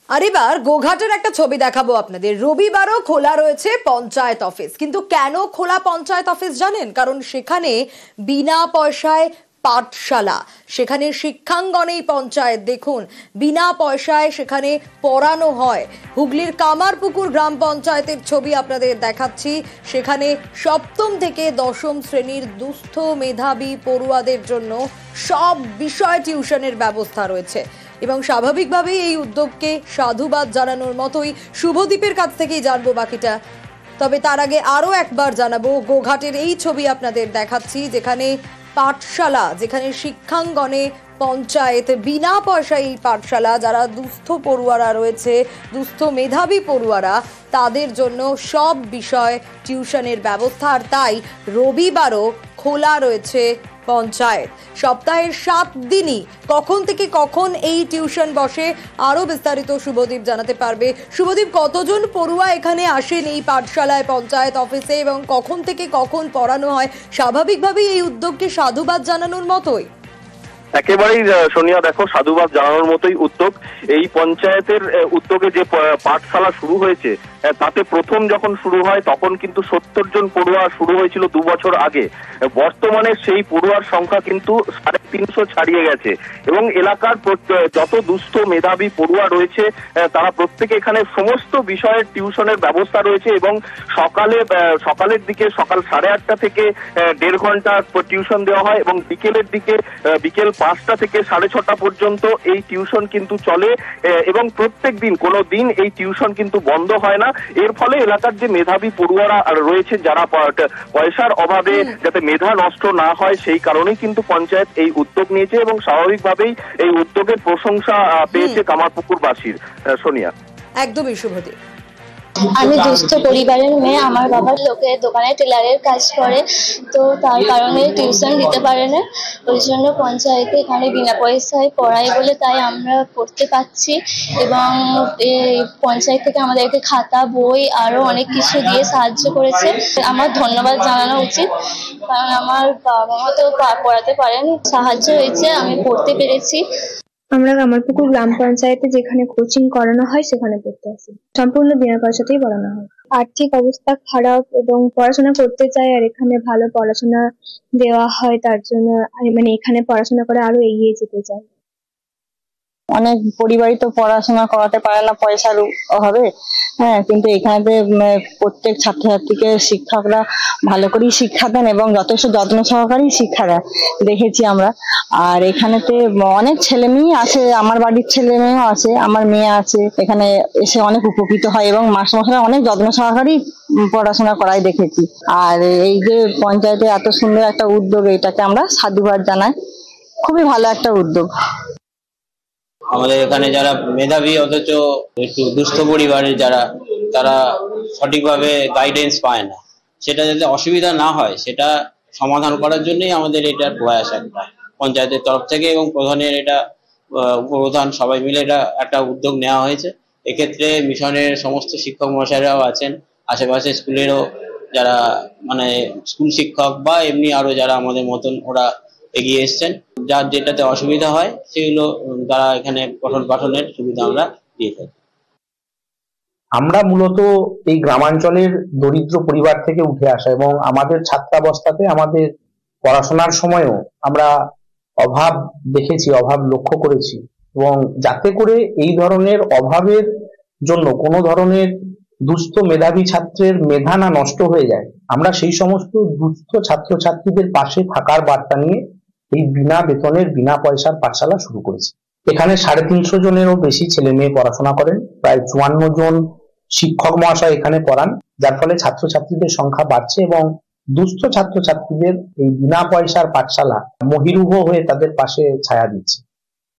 আর এবার গোঘাটের একটা ছবি দেখাবো আপনাদের। রবিবারও খোলা রয়েছে পঞ্চায়েত অফিস, কিন্তু কেন খোলা পঞ্চায়েত অফিস জানেন? কারণ সেখানে বিনা পয়সায় পাঠশালা, সেখানে শিক্ষাঙ্গনেই পঞ্চায়েত। দেখুন, বিনা পয়সায় সেখানে পড়ানো হয়। হুগলির কামারপুকুর গ্রাম পঞ্চায়েতের ছবি আপনাদের দেখাচ্ছি। সেখানে সপ্তম থেকে দশম শ্রেণীর দুস্থ মেধাবী পড়ুয়াদের জন্য সব বিষয় টিউশনের ব্যবস্থা রয়েছে এবং স্বাভাবিকভাবেই এই উদ্যোগকে সাধুবাদ জানানোর মতোই শুভদীপের কাছ থেকেই জানবো বাকিটা। তবে তার আগে আরো একবার জানাবো, গোঘাটের এই ছবি আপনাদের দেখাচ্ছি, যেখানে পাঠশালা, যেখানে শিক্ষাঙ্গনে পঞ্চায়েত, বিনা পয়সায় এই পাঠশালা। যারা দুস্থ পড়ুয়ারা রয়েছে, দুস্থ মেধাবী পড়ুয়ারা, তাদের জন্য সব বিষয় টিউশনের ব্যবস্থা। আর তাই রবিবারও খোলা রয়েছে পঞ্চায়েত। সপ্তাহের 7 দিনই কখন থেকে কখন এই টিউশন বসে, আরো বিস্তারিত শুভদীপ জানাতে পারবে। শুভদীপ, কতজন পড়ুয়া এখানে আসেন এই পাঠশালায়, পঞ্চায়েত অফিসে, এবং কখন থেকে কখন পড়ানো হয়? স্বাভাবিকভাবেই এই উদ্যোগকে সাধুবাদ জানানোর মতোই। একেবারেই সোনিয়া, দেখো, সাধুবাদ জানানোর মতোই উদ্যোগ। এই পঞ্চায়েতের উদ্যোগে যে পাঠশালা শুরু হয়েছে, তাতে প্রথম যখন শুরু হয় তখন কিন্তু 70 জন পড়ুয়া শুরু হয়েছিল 2 বছর আগে। বর্তমানে সেই পড়ুয়ার সংখ্যা কিন্তু 350 ছাড়িয়ে গেছে এবং এলাকার যত দুস্থ মেধাবী পড়ুয়া রয়েছে তারা প্রত্যেকে এখানে সমস্ত বিষয়ের টিউশনের ব্যবস্থা রয়েছে এবং সকালের দিকে সকাল 8:30 থেকে 1.5 ঘন্টা টিউশন দেওয়া হয় এবং বিকেলের দিকে বিকেল 5টা থেকে 6:30 পর্যন্ত এই টিউশন কিন্তু চলে এবং প্রত্যেক দিন কোনো দিন এই টিউশন কিন্তু বন্ধ হয় না। এর ফলে এলাকার যে মেধাবী পড়ুয়ারা রয়েছে, যারা পয়সার অভাবে যাতে মেধা নষ্ট না হয়, সেই কারণেই কিন্তু পঞ্চায়েত এই উদ্যোগ নিয়েছে এবং স্বাভাবিকভাবেই এই উদ্যোগের প্রশংসা পেয়েছে কামারপুকুরবাসীর। সোনিয়া, একদমই শুভদীপ। আমি দুস্থ পরিবারের মেয়ে। আমার বাবার লোকের দোকানে টেলারের কাজ করে, তো তার কারণে টিউশন দিতে পারে না। ওই জন্য পঞ্চায়েতে এখানে বিনা পয়সায় পড়ায় বলে তাই আমরা পড়তে পাচ্ছি এবং পঞ্চায়েত থেকে আমাদেরকে খাতা, বই আরো অনেক কিছু দিয়ে সাহায্য করেছে। আমার ধন্যবাদ জানানো উচিত, কারণ আমার বাবা মা তো পড়াতে পারেনি, সাহায্য হয়েছে, আমি পড়তে পেরেছি। আমরা কামারপুকুর গ্রাম পঞ্চায়েতে যেখানে কোচিং করানো হয় সেখানে পড়তে আসি। সম্পূর্ণ বিনা পয়সাতেই পড়ানো হয়। আর্থিক অবস্থা খারাপ এবং পড়াশোনা করতে চাই, আর এখানে ভালো পড়াশোনা দেওয়া হয়, তার জন্য এখানে পড়াশোনা করে আরো এগিয়ে যেতে চাই। অনেক পরিবারই তো পড়াশোনা করাতে পারে না পয়সার অভাবে, কিন্তু এখানে প্রত্যেক ছাত্রছাত্রীকে শিক্ষকরা ভালো করেই শিক্ষা দেন এবং যথেষ্ট যত্ন সহকারেই শিক্ষা দেয়, দেখেছি আমরা। আর এখানেতে অনেক ছেলে মেয়ে আছে, আমার বাড়ির ছেলে মেয়েও আছে, আমার মেয়ে আছে, এখানে এসে অনেক উপকৃত হয় এবং মাস্টারমশাইরা অনেক যত্ন সহকারেই পড়াশোনা করাই দেখেছি। আর এই যে পঞ্চায়েতে এত সুন্দর একটা উদ্যোগ, এটাকে আমরা সাধুবাদ জানাই। খুবই ভালো একটা উদ্যোগ। আমাদের এখানে যারা মেধাবী অথচ একটু দুস্থ পরিবারের যারা, তারা সঠিকভাবে গাইডেন্স পায় না, সেটা যাতে অসুবিধা না হয় সেটা সমাধান করার জন্যই আমাদের এটার প্রয়াস একটা পঞ্চায়েতের তরফ থেকে এবং প্রধানের, এটা উপপ্রধান সবাই মিলে এটা একটা উদ্যোগ নেওয়া হয়েছে। এক্ষেত্রে মিশনের সমস্ত শিক্ষক মহাশয়রাও আছেন, আশেপাশে স্কুলেরও যারা স্কুল শিক্ষক বা এমনি আরো যারা আমাদের মতন ওরা এগিয়ে এসছেন। যার যেটাতে অসুবিধা হয় সেগুলো তারা এখানে পঠন পাঠনের সুবিধা আমরা দিয়ে থাকি। আমরা মূলত এই গ্রামাঞ্চলের দরিদ্র পরিবার থেকে উঠে আসা এবং আমাদের ছাত্রাবস্থাতে আমাদের পড়াশোনার সময়ও আমরা অভাব দেখেছি, অভাব লক্ষ্য করেছি এবং যাতে করে এই ধরনের অভাবের জন্য কোনো ধরনের দুস্থ মেধাবী ছাত্রের মেধা না নষ্ট হয়ে যায়, আমরা সেই সমস্ত দুস্থ ছাত্রছাত্রীদের পাশে থাকার বার্তা নিয়ে এই বিনা বেতনের বিনা পয়সার পাঠশালা শুরু করেছি। এখানে 350 জনেরও বেশি ছেলে মেয়ে পড়াশোনা করেন, প্রায় 54 জন শিক্ষক মহাশয় এখানে পড়ান, যার ফলে ছাত্রছাত্রীদের সংখ্যা বাড়ছে এবং দুস্থ ছাত্রছাত্রীদের এই বিনা পয়সার পাঠশালা মহিরুহ হয়ে তাদের পাশে ছায়া দিচ্ছে।